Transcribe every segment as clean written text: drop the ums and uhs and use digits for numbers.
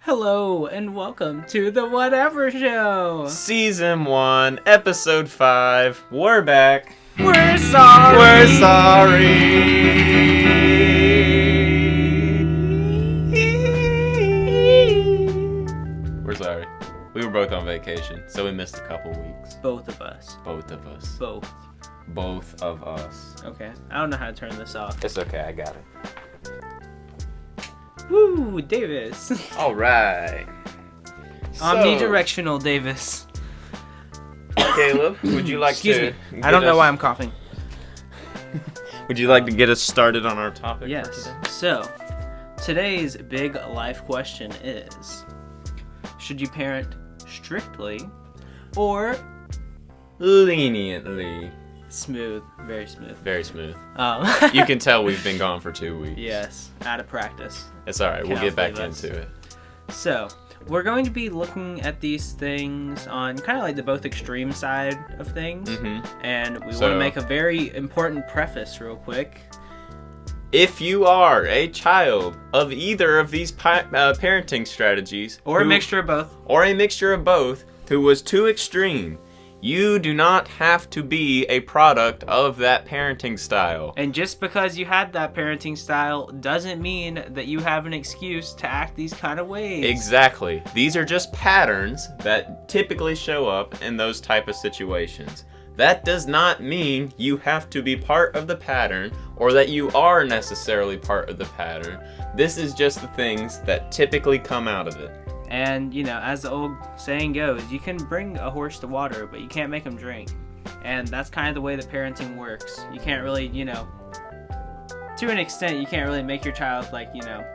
Hello and welcome to the Whatever Show. Season 1, Episode 5. We're back. We're sorry. We're sorry. We're sorry. We were both on vacation, so we missed a couple weeks. Both of us. Both of us. Both. Both of us. Okay. I don't know how to turn this off. It's okay, I got it. Woo, Davis. All right. Omnidirectional Davis. Caleb, would you like Excuse to... me. I don't know why I'm coughing. Would you like to get us started on our topic? Yes. So, today's big life question is, should you parent strictly or Leniently. smooth? Very smooth. Very smooth. Um, You can tell we've been gone for 2 weeks. Yes, out of practice. It's alright, we'll Cannot get back believe us. into it. So, we're going to be looking at these things on kind of like the both extreme side of things. Mm-hmm. And we want So- to make a very important preface real quick. If you are a child of either of these parenting strategies, Or a mixture of both. or a mixture of both, who was too extreme, you do not have to be a product of that parenting style. And just because you had that parenting style doesn't mean that you have an excuse to act these kind of ways. Exactly. These are just patterns that typically show up in those type of situations. That does not mean you have to be part of the pattern or that you are necessarily part of the pattern. This is just the things that typically come out of it. And, you know, as the old saying goes, you can bring a horse to water, but you can't make him drink. And that's kind of the way that parenting works. You can't really, you know, to an extent, you can't really make your child, like, you know,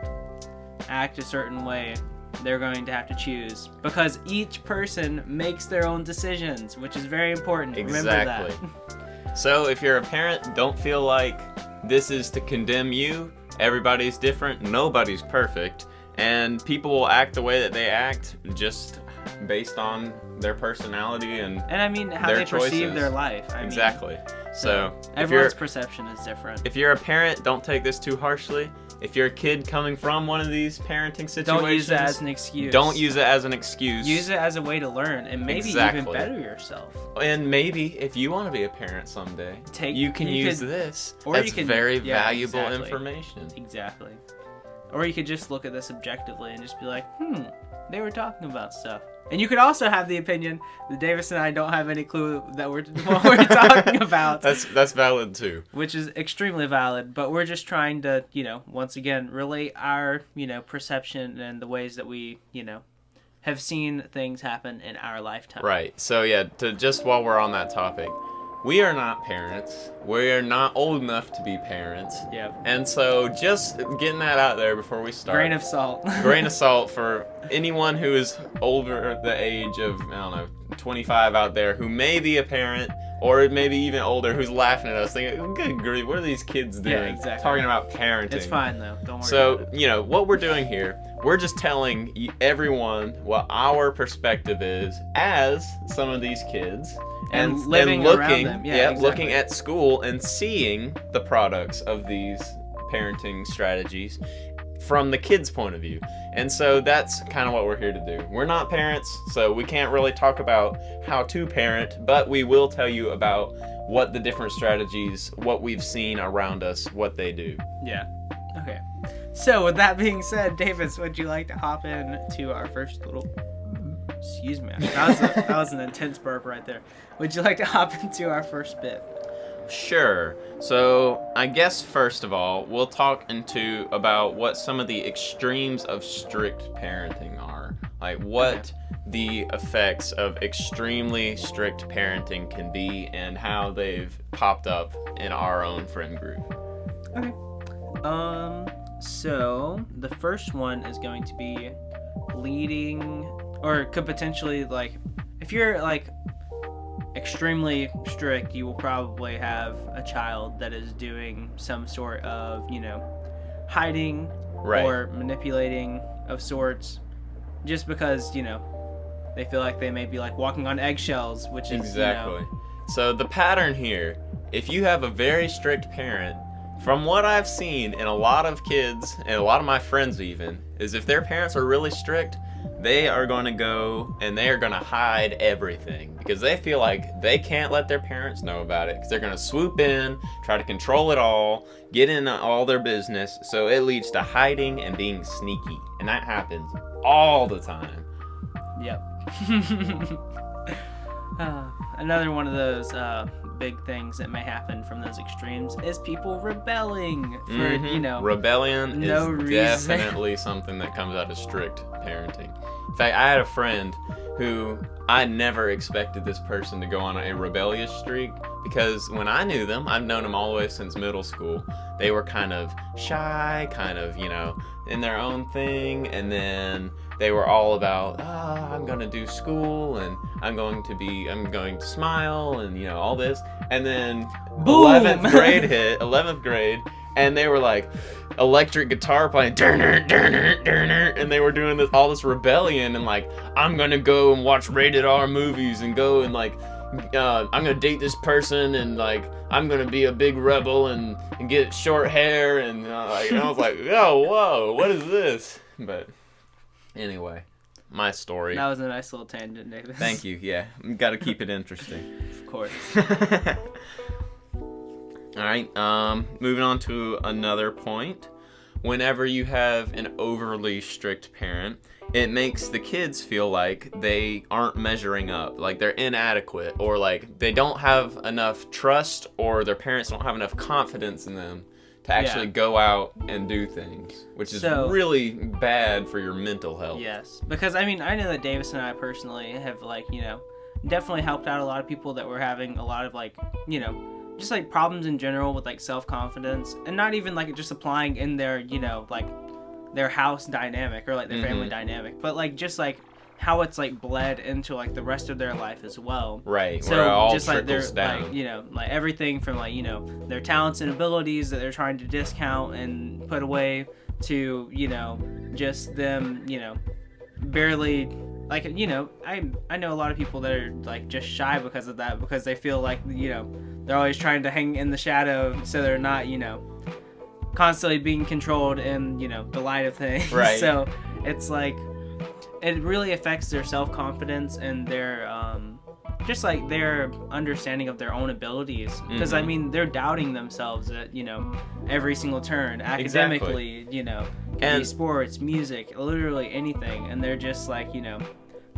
act a certain way. They're going to have to choose. Because each person makes their own decisions, which is very important. Exactly. Remember that. So if you're a parent, don't feel like this is to condemn you. Everybody's different. Nobody's perfect. And people will act the way that they act just based on their personality and And I mean, how their they perceive choices. their life. I mean, exactly. So everyone's perception is different. if you're a parent, don't take this too harshly. If you're a kid coming from one of these parenting situations, Don't use it as an excuse. Don't use it as an excuse. Use it as a way to learn and maybe even Exactly. better yourself. And maybe if you want to be a parent someday, you can use this or as you can- very yeah, valuable exactly. information. Exactly. Or you could just look at this objectively and just be like, they were talking about stuff. And you could also have the opinion that Davis and I don't have any clue that what we're talking about. That's valid too. Which is extremely valid, but we're just trying to, you know, once again, relate our, you know, perception and the ways that we, you know, have seen things happen in our lifetime. Right. So yeah, just while we're on that topic, we are not parents. We are not old enough to be parents. Yeah. And so just getting that out there before we start. Grain of salt. Grain of salt for anyone who is over the age of, 25 out there who may be a parent or maybe even older who's laughing at us thinking, good grief, what are these kids doing? Yeah, exactly. Talking about parenting. It's fine though. Don't worry about So, it. you know, what we're doing here, we're just telling everyone what our perspective is as some of these kids. And living around them. Yeah, exactly. Looking at school and seeing the products of these parenting strategies from the kids' point of view. And so that's kind of what we're here to do. We're not parents, so we can't really talk about how to parent, but we will tell you about what the different strategies, what we've seen around us, what they do. Yeah. Okay. So with that being said, Davis, would you like to hop in to our first little... Excuse me. That was an intense burp right there. Would you like to hop into our first bit? Sure. So I guess first of all, we'll talk about what some of the extremes of strict parenting are. Like what the effects of extremely strict parenting can be and how they've popped up in our own friend group. Okay. So the first one is going to be leading, or could potentially, like, if you're like extremely strict, you will probably have a child that is doing some sort of, you know, hiding Right. or manipulating of sorts, just because, you know, they feel like they may be like walking on eggshells, which is Exactly. You know, So the pattern here, if you have a very strict parent, From what I've seen in a lot of kids, and a lot of my friends even, is if their parents are really strict, they are going to go and they are going to hide everything because they feel like they can't let their parents know about it because they're going to swoop in, try to control it all, get in all their business. So it leads to hiding and being sneaky. And that happens all the time. Yep. Another one of those big things that may happen from those extremes is people rebelling for, Rebellion no is reason. definitely something that comes out of strict parenting. In fact, I had a friend who I never expected this person to go on a rebellious streak because when I knew them, I've known them all the way since middle school. They were kind of shy, kind of, in their own thing, and then they were all about, I'm going to do school, and I'm going to smile, and, all this. And then Boom! 11th grade, and they were like electric guitar playing, and they were doing all this rebellion, and like, I'm going to go and watch rated R movies, and go and like, I'm going to date this person, and like, I'm going to be a big rebel, and get short hair, and and I was like, oh, whoa, what is this? But anyway, my story. That was a nice little tangent, Davis. Thank you. Yeah, got to keep it interesting. Of course. All right. Moving on to another point. Whenever you have an overly strict parent, it makes the kids feel like they aren't measuring up, like they're inadequate, or like they don't have enough trust, or their parents don't have enough confidence in them to actually go out and do things, which is really bad for your mental health. Yes, because I know that Davis and I personally have definitely helped out a lot of people that were having a lot of just like problems in general with like self-confidence, and not even like just applying in their their house dynamic or like their family dynamic, but like just like how it's like bled into like the rest of their life as well. Right. So where it all just like trickles their down. like everything from like their talents and abilities that they're trying to discount and put away to just them barely like I know a lot of people that are like just shy because of that, because they feel like they're always trying to hang in the shadow so they're not constantly being controlled in the light of things. Right. So it's like it really affects their self-confidence and their just like their understanding of their own abilities, because they're doubting themselves at every single turn, academically, can be sports, music, literally anything, and they're just like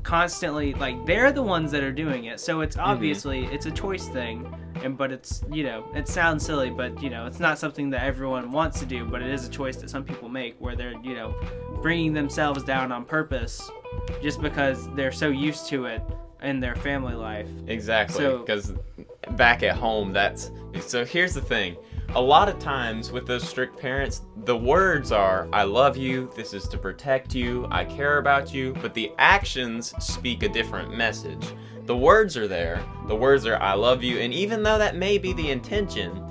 constantly like they're the ones that are doing it, so it's obviously it's a choice thing, but it's it sounds silly, but it's not something that everyone wants to do, but it is a choice that some people make where they're bringing themselves down on purpose just because they're so used to it in their family life. Exactly, because back at home, so here's the thing. A lot of times with those strict parents, the words are, I love you, this is to protect you, I care about you, but the actions speak a different message. The words are there, the words are, I love you, and even though that may be the intention,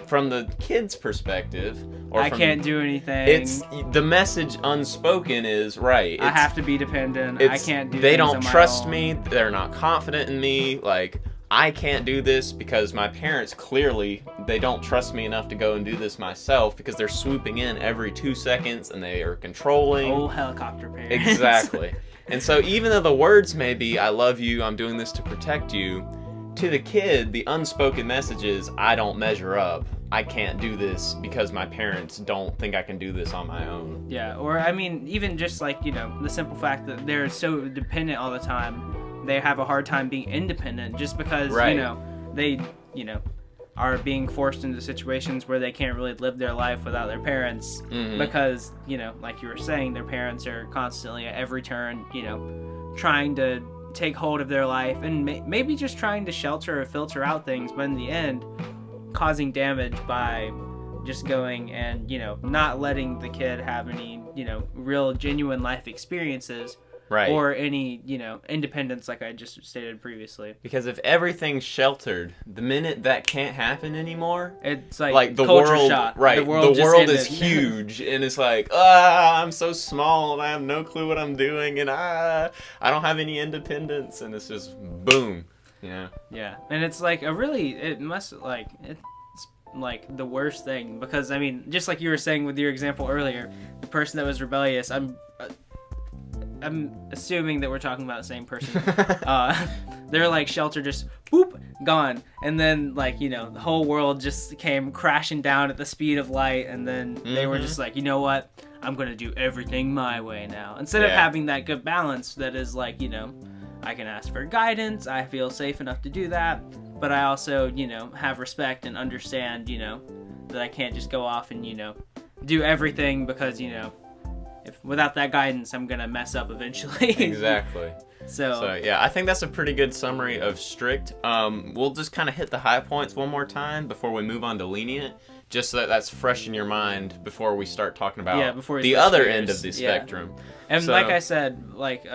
from the kid's perspective, I can't do anything. It's the message unspoken is right. I have to be dependent. I can't do. They things don't on my trust own. me. They're not confident in me. Like I can't do this because my parents clearly they don't trust me enough to go and do this myself because they're swooping in every 2 seconds and they are controlling. Old helicopter parents. Exactly. And so even though the words may be I love you, I'm doing this to protect you, to the kid the unspoken message is I don't measure up. I can't do this because my parents don't think I can do this on my own. Yeah, or even just like, the simple fact that they're so dependent all the time, they have a hard time being independent just because, they, are being forced into situations where they can't really live their life without their parents because, like you were saying, their parents are constantly at every turn, trying to take hold of their life and maybe just trying to shelter or filter out things, but in the end, causing damage by just going and not letting the kid have any real genuine life experiences, right, or any independence like I just stated previously. Because if everything's sheltered, the minute that can't happen anymore, it's like the culture world shock. right, the world is huge and it's like I'm so small and I have no clue what I'm doing and I don't have any independence, and it's just boom. Yeah, and it's like it's like the worst thing, because I mean, just like you were saying with your example earlier, the person that was rebellious, I'm assuming that we're talking about the same person. Their like shelter just boop gone, and then like the whole world just came crashing down at the speed of light, and then they were just like, you know what, I'm gonna do everything my way now, instead of having that good balance that is like, I can ask for guidance, I feel safe enough to do that, but I also have respect and understand that I can't just go off and do everything, because if without that guidance I'm gonna mess up eventually. Exactly. So yeah, I think that's a pretty good summary of strict. We'll just kind of hit the high points one more time before we move on to lenient, just so that that's fresh in your mind before we start talking about the other end of the spectrum. And like I said, like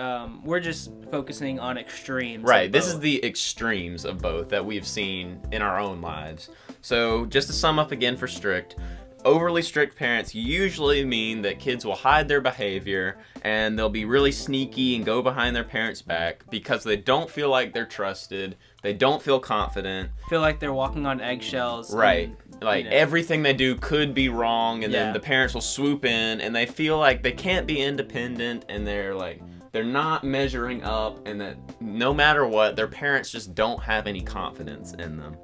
we're just focusing on extremes. Right. This is the extremes of both that we've seen in our own lives. So just to sum up again for strict, overly strict parents usually mean that kids will hide their behavior and they'll be really sneaky and go behind their parents' back because they don't feel like they're trusted. They don't feel confident. Feel like they're walking on eggshells. Right. Like everything they do could be wrong, and then the parents will swoop in and they feel like they can't be independent, and they're not measuring up, and that no matter what, their parents just don't have any confidence in them.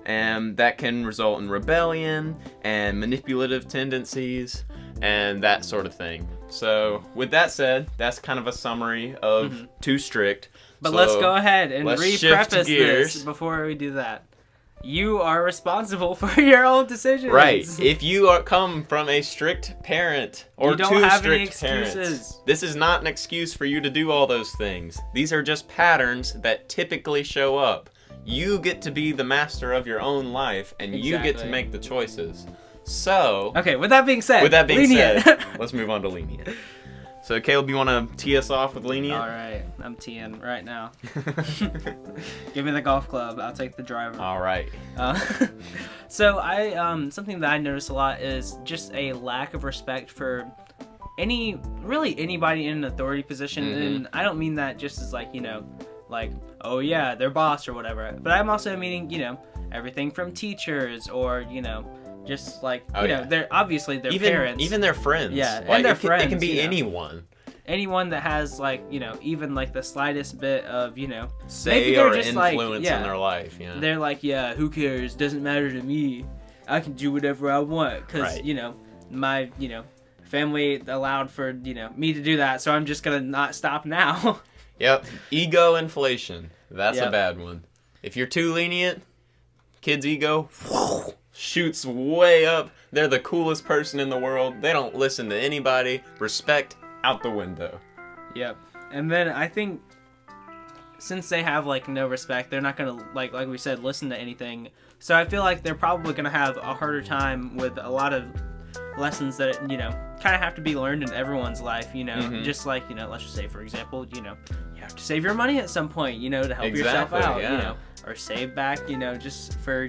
And that can result in rebellion and manipulative tendencies and that sort of thing. So with that said, that's kind of a summary of too strict. But let's go ahead and re-preface this before we do that. You are responsible for your own decisions. Right. If you come from a strict parent or two strict parents, this is not an excuse for you to do all those things. These are just patterns that typically show up. You get to be the master of your own life, and you get to make the choices. So, okay, with that being said, let's move on to lenient. So, Caleb, you want to tee us off with lenient? All right, I'm teeing right now. Give me the golf club. I'll take the driver. All right. So, something that I notice a lot is just a lack of respect for anybody in an authority position, and I don't mean that just as like like, oh yeah, their boss or whatever. But I'm also meaning, everything from teachers or, just like, they're obviously their parents. Even their friends. Yeah, like, and their friends. It can be anyone. Anyone that has like, even like the slightest bit of, say or just influence in their life. Yeah. They're like, yeah, who cares? Doesn't matter to me. I can do whatever I want because, my, family allowed for, me to do that. So I'm just going to not stop now. Yep. Ego inflation. That's a bad one. If you're too lenient, kids' ego shoots way up. They're the coolest person in the world. They don't listen to anybody. Respect out the window. Yep. And then I think since they have like no respect, they're not going to like we said, listen to anything. So I feel like they're probably going to have a harder time with a lot of lessons that kind of have to be learned in everyone's life, just like let's just say for example, you have to save your money at some point, to help yourself out, or save back, just for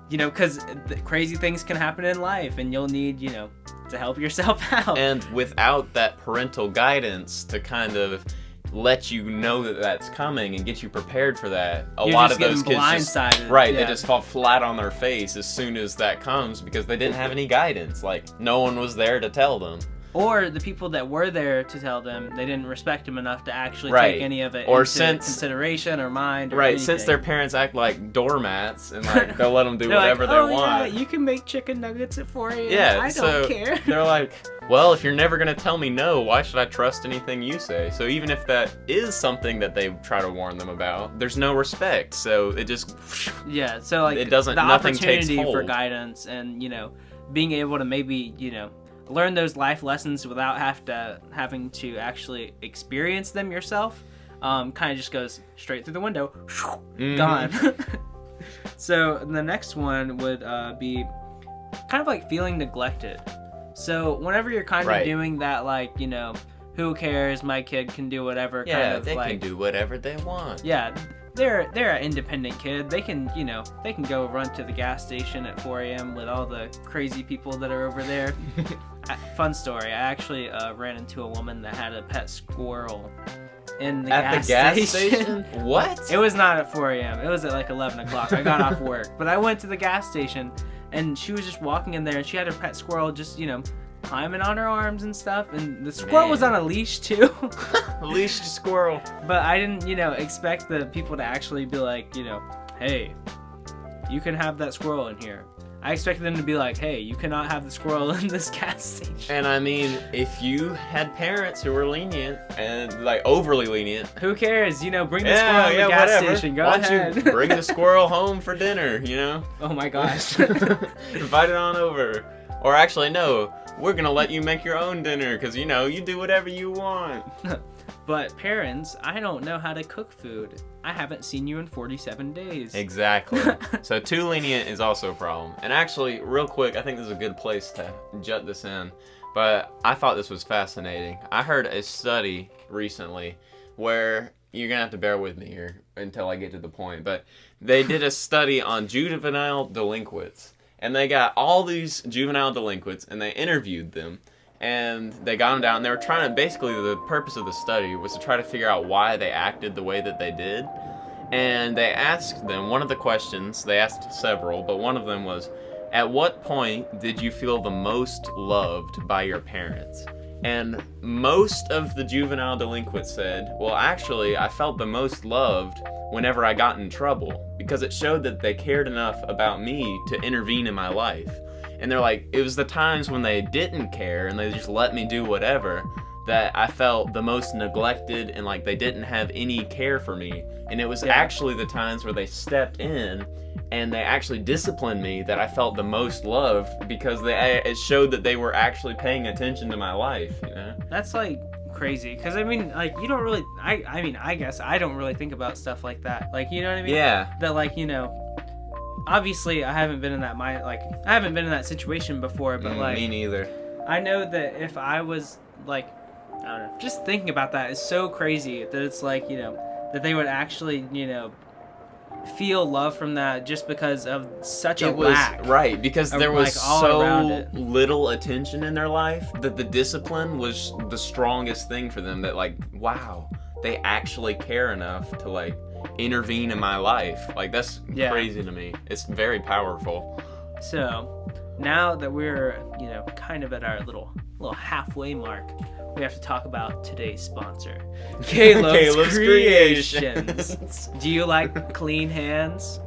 because crazy things can happen in life and you'll need to help yourself out. And without that parental guidance to kind of let you know that that's coming and get you prepared for that, a lot of those kids they just fall flat on their face as soon as that comes because they didn't have any guidance. Like, no one was there to tell them. Or the people that were there to tell them, they didn't respect them enough to actually take any of it into consideration or mind or anything. Since their parents act like doormats and like they'll let them do whatever they want. Yeah, you can make chicken nuggets at 4 a.m. Yeah, I don't care. They're like, well, if you're never going to tell me no, why should I trust anything you say? So even if that is something that they try to warn them about, there's no respect. So it just... Yeah, so like it doesn't, the nothing takes opportunity hold. For guidance and, being able to maybe, learn those life lessons without having to actually experience them yourself, kind of just goes straight through the window, gone. So the next one would be kind of like feeling neglected. So whenever you're kind of doing that, like, who cares, my kid can do whatever, kind of they like, can do whatever they want. Yeah, they're an independent kid. They can, they can go run to the gas station at 4 a.m. with all the crazy people that are over there. Fun story. I actually ran into a woman that had a pet squirrel, in the At gas the gas station. station? What? It was not at 4 a.m. It was at like 11 o'clock. I got off work. But I went to the gas station, and she was just walking in there, and she had her pet squirrel just, climbing on her arms and stuff. And the squirrel was on a leash, too. A leashed squirrel. But I didn't, expect the people to actually be like, hey, you can have that squirrel in here. I expected them to be like, hey, you cannot have the squirrel in this gas station. And I mean, if you had parents who were lenient and like overly lenient, who cares? Bring the squirrel in the gas station. Go ahead. You bring the squirrel home for dinner, Oh my gosh. Invite it on over. Or actually, no, we're going to let you make your own dinner because, you do whatever you want. But parents, I don't know how to cook food. I haven't seen you in 47 days. Exactly. So too lenient is also a problem. And actually, real quick, I think this is a good place to jut this in. But I thought this was fascinating. I heard a study recently where, you're going to have to bear with me here until I get to the point, but they did a study on juvenile delinquents. And they got all these juvenile delinquents and they interviewed them. And they got them down. And they were trying to, basically, the purpose of the study was to try to figure out why they acted the way that they did. And they asked them, one of the questions, they asked several, but one of them was, at what point did you feel the most loved by your parents? And most of the juvenile delinquents said, well, actually, I felt the most loved whenever I got in trouble, because it showed that they cared enough about me to intervene in my life. And they're like, it was the times when they didn't care and they just let me do whatever that I felt the most neglected and like they didn't have any care for me. And it was actually the times where they stepped in and they actually disciplined me that I felt the most loved, because it showed that they were actually paying attention to my life, That's like crazy, because I mean, like, you don't really, I guess I don't really think about stuff like that, like, you know what I mean? Yeah. That, like, obviously I haven't been in that situation before, but like, me neither. I know that if I was like, I don't know, just thinking about that is so crazy that it's like, that they would actually, feel love from that just because of such a lack. Right, because there was like, all so little attention in their life that the discipline was the strongest thing for them, that like, wow, they actually care enough to like intervene in my life. Like, that's crazy to me. It's very powerful. So now that we're, kind of at our little halfway mark, we have to talk about today's sponsor, Caleb's Creations. Do you like clean hands?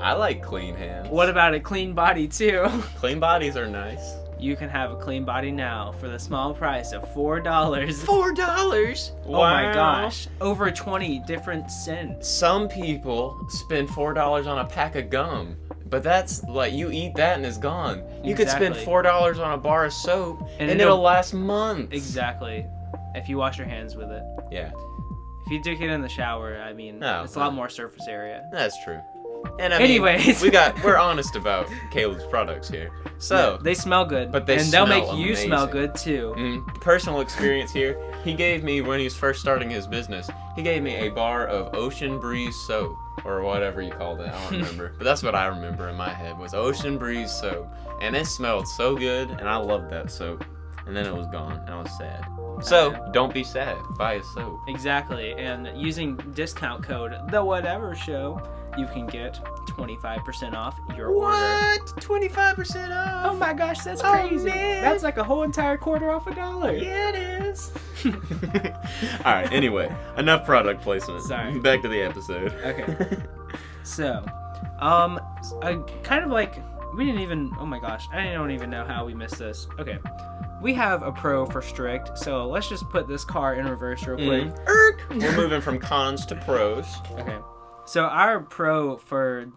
I like clean hands. What about a clean body too? Clean bodies are nice. You can have a clean body now for the small price of $4. $4? Oh my gosh. Over 20 different scents. Some people spend $4 on a pack of gum. But that's like, you eat that and it's gone. You could spend $4 on a bar of soap and it'll last months. Exactly. If you wash your hands with it. Yeah. If you do it in the shower, I mean, it's a lot more surface area. That's true. And anyways, we're honest about Caleb's products here. So they smell good, but they'll make you smell good too. Personal experience here. He gave me, when he was first starting his business, he gave me a bar of Ocean Breeze soap, or whatever you called it. I don't remember, but that's what I remember in my head was Ocean Breeze soap, and it smelled so good, and I loved that soap. And then it was gone, and I was sad. So don't be sad. Buy a soap. Exactly, and using discount code The Whatever Show, you can get 25% off your order. What? 25% off? Oh my gosh, that's crazy. Man. That's like a whole entire quarter off $1. Yeah, it is. Alright, anyway, enough product placement. Sorry. Back to the episode. Okay. So, I kind of like, we didn't even, oh my gosh, I don't even know how we missed this. Okay. We have a pro for strict, so let's just put this car in reverse real quick. We're moving from cons to pros. Okay. So our pro for,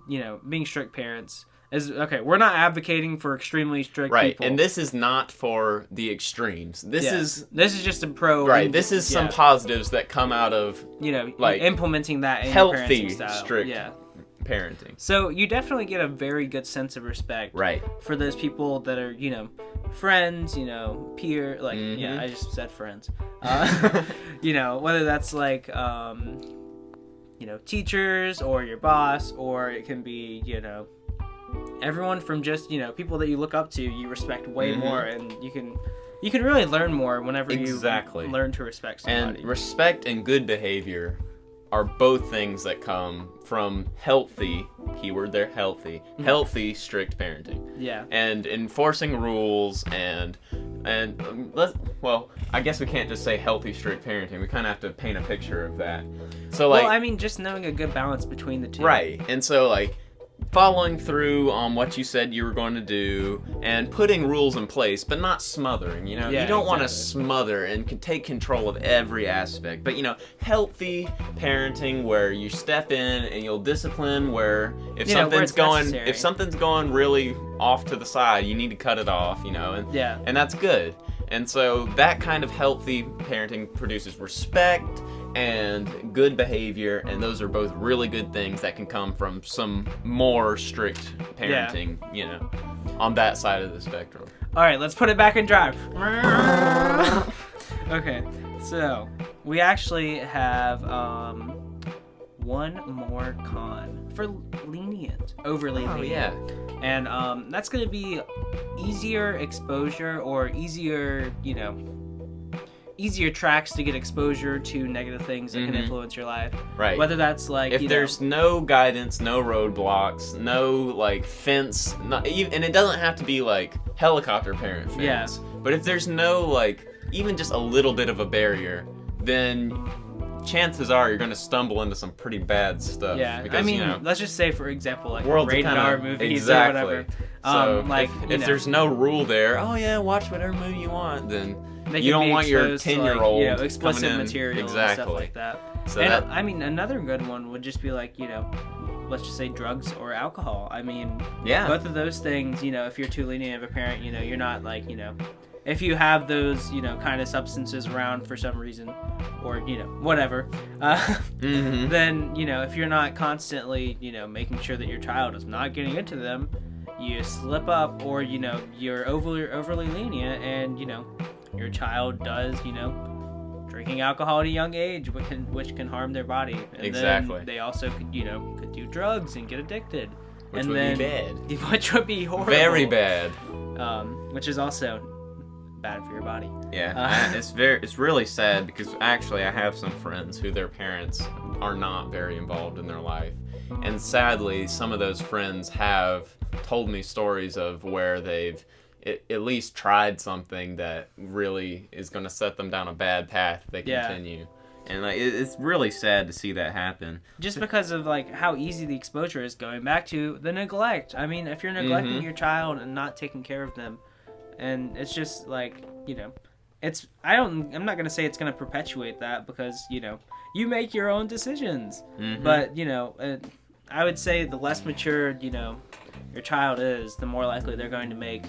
being strict parents is, okay, we're not advocating for extremely strict people. Right, and this is not for the extremes. This is just a pro. Right, this is some positives that come out of, like implementing that in healthy, your parenting style. strict parenting. So you definitely get a very good sense of respect. Right. For those people that are, friends, peer, like, I just said friends. Whether that's like, teachers or your boss, or it can be, everyone from just, people that you look up to, you respect way more, and you can, you can really learn more whenever Exactly. you learn to respect somebody. And respect and good behavior are both things that come from healthy, keyword there, healthy, strict parenting. Yeah. And enforcing rules and I guess we can't just say healthy, strict parenting. We kind of have to paint a picture of that. So like, well, I mean, just knowing a good balance between the two. right. And so like, following through on what you said you were going to do and putting rules in place, but not smothering, you know? Yeah, you don't want to exactly. smother and take control of every aspect. But, healthy parenting where you step in and you'll discipline where if something's going really off to the side, you need to cut it off, and that's good. And so that kind of healthy parenting produces respect and good behavior, and those are both really good things that can come from some more strict parenting, on that side of the spectrum. All right, let's put it back in drive. Okay, so we actually have one more con for lenient, overly lenient. Yeah. And that's going to be easier exposure or easier tracks to get exposure to negative things that can influence your life. Right. Whether that's like if there's no guidance, no roadblocks, no fence, and it doesn't have to be helicopter parent fence. Yeah. But if there's no even just a little bit of a barrier, then chances are you're going to stumble into some pretty bad stuff. Yeah. Because, I mean, let's just say for example worlds rated R movies exactly. or whatever. So if there's no rule there, watch whatever movie you want, then you don't want your 10-year-old explicit coming in. material Exactly. and stuff like that. So and I mean, another good one would just be let's just say drugs or alcohol. I mean, both of those things, if you're too lenient of a parent, you're not if you have those, kind of substances around for some reason, or, whatever, then, if you're not constantly, making sure that your child is not getting into them, you slip up, or, you're overly lenient, and, your child does, drinking alcohol at a young age, which can harm their body. And exactly. Then they also could do drugs and get addicted. Which would be bad. Which would be horrible. Very bad. Which is also bad for your body. Yeah, it's really sad because actually I have some friends who their parents are not very involved in their life, and sadly some of those friends have told me stories of where they've at least tried something that really is going to set them down a bad path if they continue. And it's really sad to see that happen. Just because of how easy the exposure is, going back to the neglect. I mean, if you're neglecting your child and not taking care of them, and it's just it's I'm not gonna say it's gonna perpetuate that, because you make your own decisions. But I would say the less mature your child is, the more likely they're going to make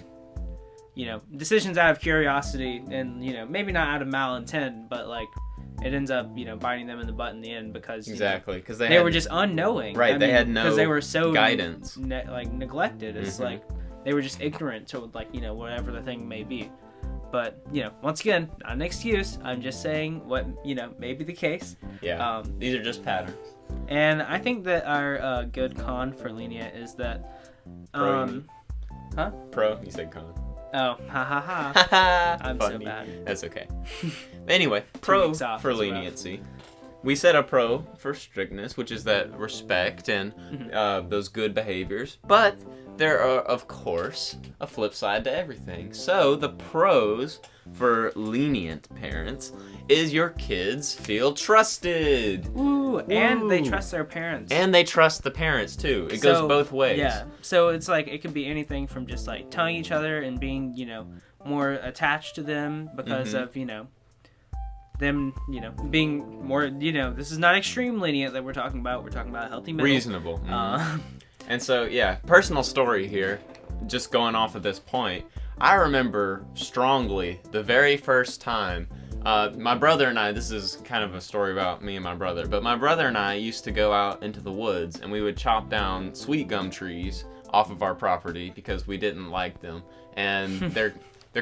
decisions out of curiosity, and maybe not out of malintent, but it ends up biting them in the butt in the end, because because they were just unknowing. Right, they had no because they were so guidance, neglected. It's they were just ignorant to whatever the thing may be. But once again, not an excuse. I'm just saying what may be the case. Yeah. These are just patterns. And I think that our good con for lenient is that Pro. You said con. Oh, ha ha ha. I'm Funny. so bad. That's okay. Anyway, pro for leniency. We said a pro for strictness, which is that respect and those good behaviors. But there are, of course, a flip side to everything. So the pros for lenient parents is your kids feel trusted. Ooh, and they trust their parents. And they trust the parents, too. It goes both ways. Yeah, so it's it could be anything from just telling each other and being, more attached to them because of, them, being more, this is not extreme lenient that we're talking about. We're talking about a healthy middle. Reasonable. And so, personal story here, just going off of this point. I remember strongly the very first time my brother and I, this is kind of a story about me and my brother, but my brother and I used to go out into the woods and we would chop down sweet gum trees off of our property because we didn't like them. And they're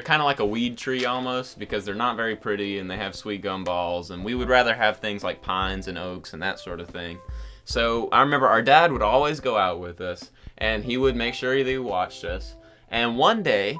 kind of like a weed tree almost, because they're not very pretty and they have sweet gum balls, and we would rather have things like pines and oaks and that sort of thing. So I remember our dad would always go out with us, and he would make sure that he watched us. And one day,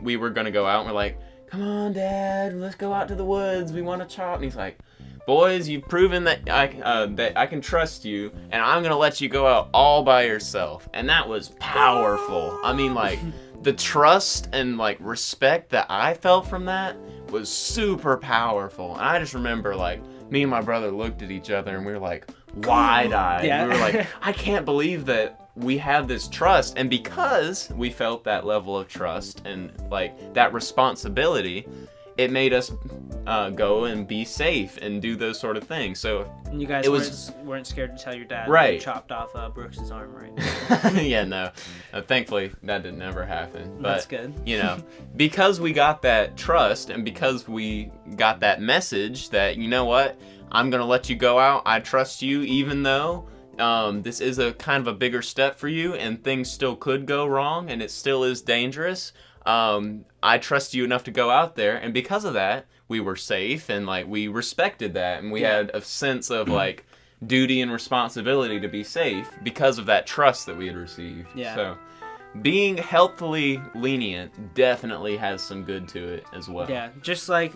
we were going to go out, and we're like, come on, Dad, let's go out to the woods. We want to chop. And he's like, boys, you've proven that I can trust you, and I'm going to let you go out all by yourself. And that was powerful. I mean, like, the trust and, like, respect that I felt from that was super powerful. And I just remember, like, me and my brother looked at each other, and we were like, wide-eyed. Yeah. We were like, I can't believe that we have this trust. And because we felt that level of trust and, like, that responsibility, it made us go and be safe and do those sort of things. So And you guys weren't scared to tell your dad that you chopped off Brooks's arm, right? Yeah, no. Thankfully, that didn't ever happen. But, that's good. You know, because we got that trust and because we got that message that, you know what, I'm going to let you go out. I trust you even though this is a kind of a bigger step for you and things still could go wrong and it still is dangerous. I trust you enough to go out there, and because of that, we were safe, and, like, we respected that, and we had a sense of, like, duty and responsibility to be safe because of that trust that we had received. Yeah. So, being healthily lenient definitely has some good to it as well. Yeah, just like,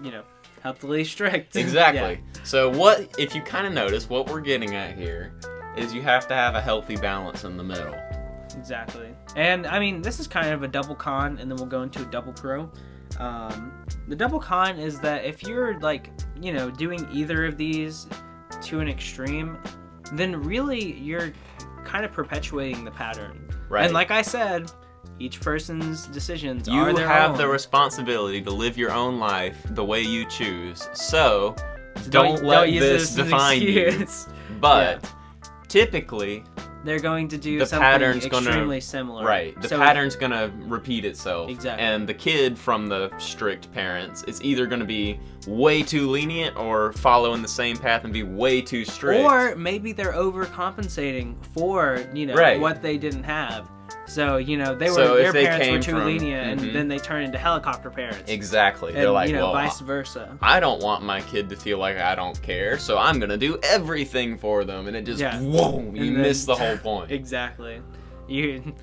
you know, healthily strict. Exactly. So, what, if you kind of notice, what we're getting at here is you have to have a healthy balance in the middle. Exactly. And I mean, this is kind of a double con, and then we'll go into a double pro. The double con is that if you're, like, you know, doing either of these to an extreme, then really you're kind of perpetuating the pattern. Right. And like I said, each person's decisions you are their have own. the responsibility to live your own life the way you choose. So don't let use this as an define you. excuse. But typically, they're going to do the something pattern's extremely similar. Right. The So- pattern's gonna repeat itself. Exactly. And the kid from the strict parents is either gonna be way too lenient or follow in the same path and be way too strict. Or maybe they're overcompensating for, you know, Right. what they didn't have. So, you know, So their if they parents were came too from- lenient, Mhm. and then they turn into helicopter parents. Exactly. And, They're like, you know, well, vice versa. I don't want my kid to feel like I don't care, so I'm gonna do everything for them, and it just whoa, you And then- miss the whole point. Exactly. You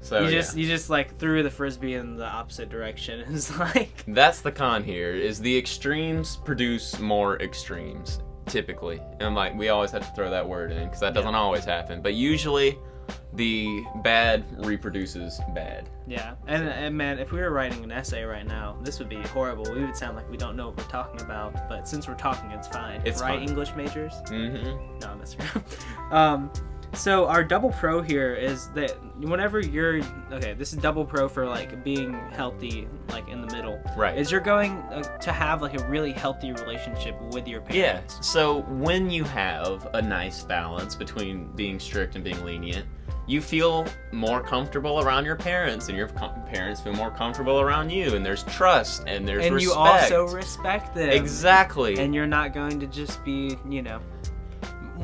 So you just like threw the frisbee in the opposite direction. It's like that's the con here. Is the extremes produce more extremes typically, and like we always have to throw that word in because that doesn't always happen, but usually the bad reproduces bad. yeah. And man, if we were writing an essay right now, this would be horrible. We would sound like we don't know what we're talking about. But since we're talking, it's fine. It's right, fine. English majors? Mm-hmm. No, that's right. So our double pro here is that whenever you're this is double pro for like being healthy, like in the middle. Right. Is you're going to have like a really healthy relationship with your Yeah. parents. So when you have a nice balance between being strict and being lenient, you feel more comfortable around your parents, and your parents feel more comfortable around you, and there's trust and there's And respect. you also respect them. Exactly. And you're not going to just be, you know,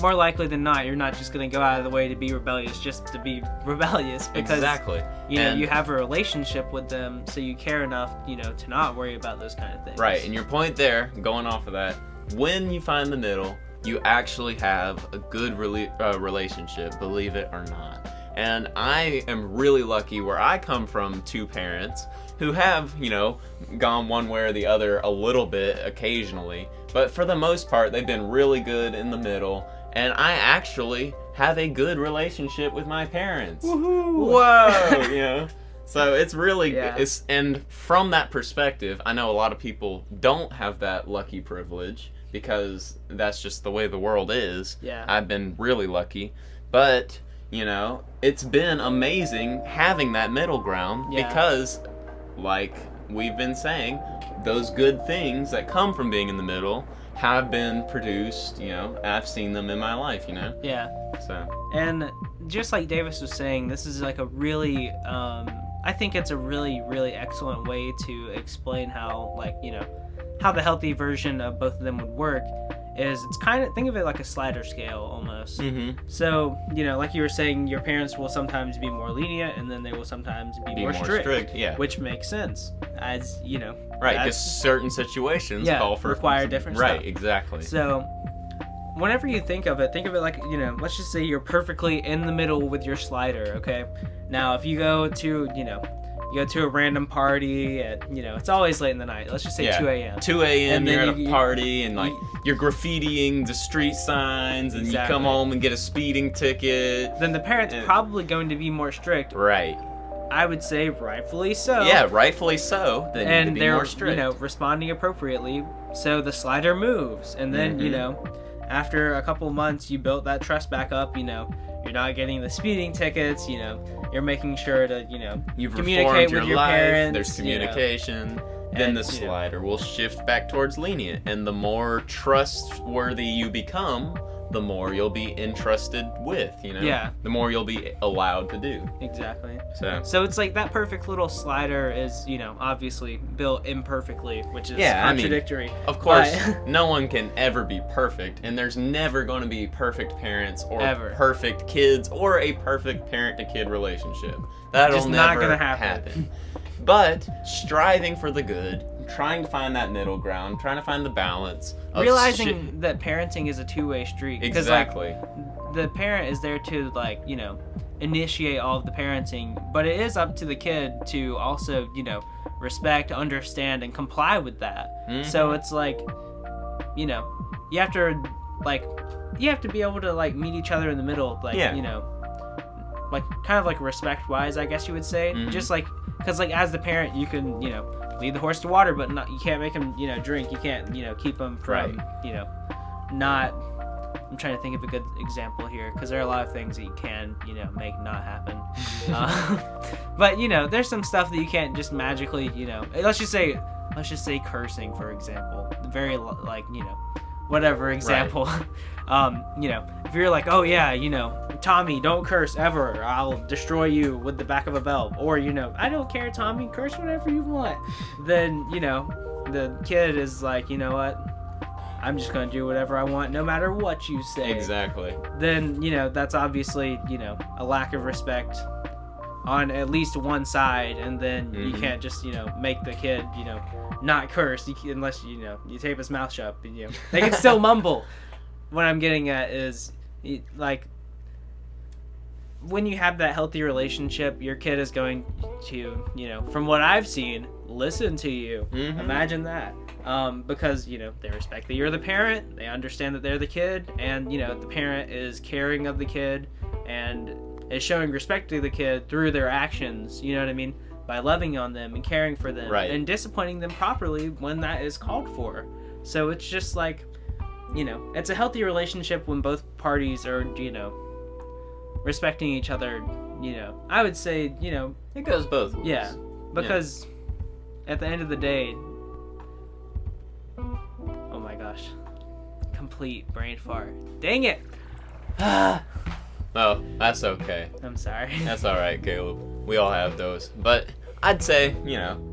more likely than not, you're not just going to go out of the way to be rebellious just to be rebellious. Because, exactly. you know, And- you have a relationship with them, so you care enough, you know, to not worry about those kind of things. Right, and your point there, going off of that, when you find the middle, you actually have a good relationship, believe it or not. And I am really lucky where I come from two parents who have, you know, gone one way or the other a little bit occasionally, but for the most part, they've been really good in the middle, and I actually have a good relationship with my parents. Woohoo! Whoa, you know? So it's really, Yeah. and from that perspective, I know a lot of people don't have that lucky privilege because that's just the way the world is. Yeah. I've been really lucky, but, you know, it's been amazing having that middle ground Yeah. because, like we've been saying, those good things that come from being in the middle have been produced, you know, I've seen them in my life, you know? Yeah. So. And just like Davis was saying, this is like a really, I think it's a really, really excellent way to explain how, like, you know, how the healthy version of both of them would work is it's kind of, think of it like a slider scale almost. Mm-hmm. So, you know, like you were saying, your parents will sometimes be more lenient and then they will sometimes be more strict. Yeah. Which makes sense, as, you know. Right, because that's- certain situations call for require different right, stuff. exactly. So, whenever you think of it like, you know, let's just say you're perfectly in the middle with your slider, okay? Now, if you go to, you know, you go to a random party at, it's always late in the night. Let's just say 2 a.m. 2 a.m. And You're then at a party and like you're graffitiing the street signs and Exactly. you come home and get a speeding ticket. Then the parent's probably going to be more strict. Right. I would say rightfully so. Yeah, rightfully so. They need to be more strict. They're, responding appropriately. So the slider moves, and then after a couple months, you built that trust back up. You're not getting the speeding tickets. You're making sure to You've communicate reformed your with your life. parents. There's communication. Then and, the slider will shift back towards lenient, and the more trustworthy you become, the more you'll be entrusted with, Yeah. The more you'll be allowed to do. Exactly. So it's like that perfect little slider is, obviously built imperfectly, which is Yeah, contradictory. Of course, but- no one can ever be perfect, and there's never going to be perfect parents or Ever. perfect kids or a perfect parent-to-kid relationship. That'll Just not never gonna happen. But striving for the good, trying to find that middle ground, trying to find the balance. Of Realizing that parenting is a two-way street. Because, Exactly. the parent is there to, initiate all of the parenting, but it is up to the kid to also, respect, understand, and comply with that. Mhm. So it's like, you have to be able to, meet each other in the middle, kind of respect-wise, I guess you would say. Mhm. Just because as the parent, you can, lead the horse to water, but you can't make him, drink. You can't, keep him from, not. I'm trying to think of a good example here, because there are a lot of things that you can, make not happen. But there's some stuff that you can't just magically, let's just say cursing, for example. Very whatever example. Right. If you're like, oh yeah, Tommy, don't curse ever. I'll destroy you with the back of a belt. Or, I don't care, Tommy, curse whatever you want. Then, the kid is like, you know what? I'm just going to do whatever I want no matter what you say. Exactly. Then, that's obviously, a lack of respect on at least one side. And then you can't just, make the kid, not curse unless, you tape his mouth shut. They can still mumble. What I'm getting at is, when you have that healthy relationship, your kid is going to, from what I've seen, listen to you. Mm-hmm. Imagine that. Because, they respect that you're the parent, they understand that they're the kid, and, the parent is caring of the kid and is showing respect to the kid through their actions, you know what I mean? By loving on them and caring for them. Right. And disciplining them properly when that is called for. So it's just it's a healthy relationship when both parties are, respecting each other, I would say, It goes both ways. yeah, because at the end of the day, oh my gosh, complete brain fart. Dang it! Oh, that's okay. I'm sorry. That's alright, Caleb. We all have those. But I'd say,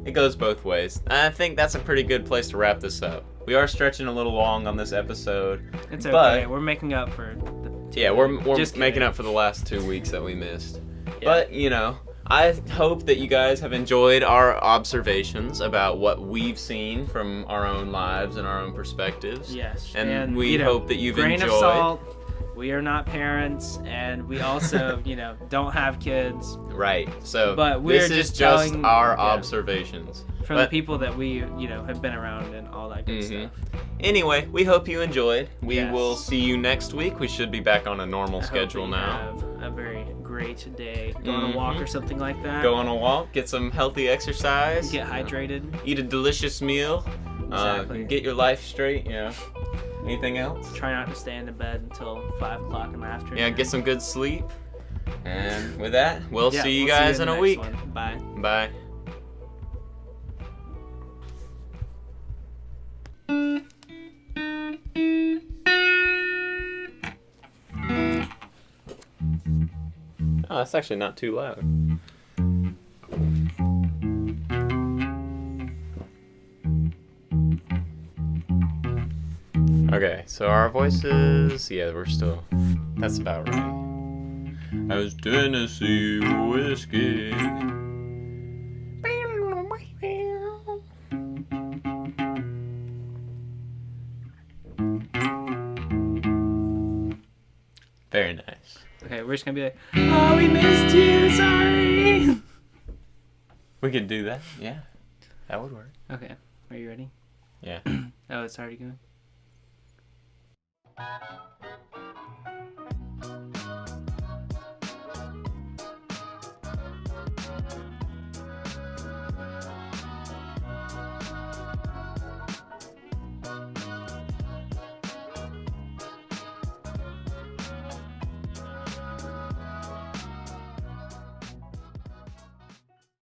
it goes both ways. I think that's a pretty good place to wrap this up. We are stretching a little long on this episode. It's okay. But, we're making up for we're Just making kidding. up for the last 2 weeks that we missed. Yeah. But, I hope that you guys have enjoyed our observations about what we've seen from our own lives and our own perspectives. Yes. And we hope that you've grain enjoyed. of salt. We are not parents, and we also, don't have kids. Right. So But we're this is just just telling- our yeah. observations. From But- the people that we, have been around and all that good stuff. Anyway, we hope you enjoyed. We Yes. will see you next week. We should be back on a normal I hope schedule that you now. have a very great day. Go on a walk or something like that. Go on a walk, get some healthy exercise. Get hydrated. Eat a delicious meal. Exactly. Get your life straight, Anything else? Try not to stay in the bed until 5 o'clock in the afternoon. Yeah, get some good sleep. And with that, we'll see you we'll guys in in the a next week. one. Bye. Bye. Oh, that's actually not too loud. Okay, so our voices, we're still, that's about right. As Tennessee whiskey. Very nice. Okay, we're just gonna be like, oh, we missed you, sorry. We could do that. Yeah, that would work. Okay. Are you ready? Yeah. Oh, it's already going.